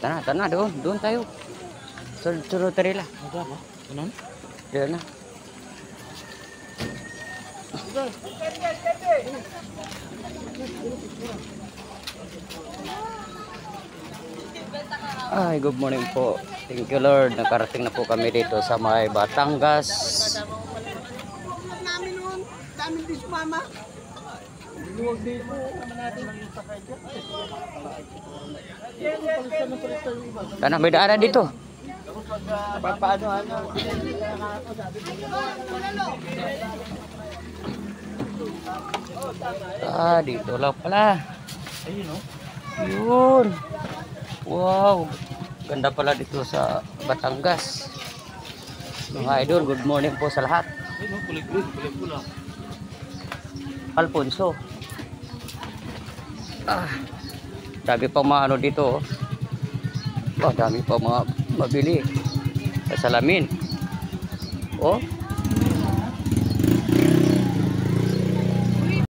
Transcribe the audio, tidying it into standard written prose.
Tanah doon tayo. Sunod tarila. Ano? Diyan na. Ay, good morning po. Thank you Lord. Nakarating na po kami dito sa may Batangas. Namin noon, daming dis mama. Luwag dito. Tanah, may daanan dito. Paano? Dito lang pala. Ayun o. Yun. Wow. Ganda pala dito sa Batangas. Mga idol, good morning po sa lahat. Ayun o, kulit pula. Alfonso. Dami pa mga ano dito. Dami pa mga mabili. Sa salamin. Oh.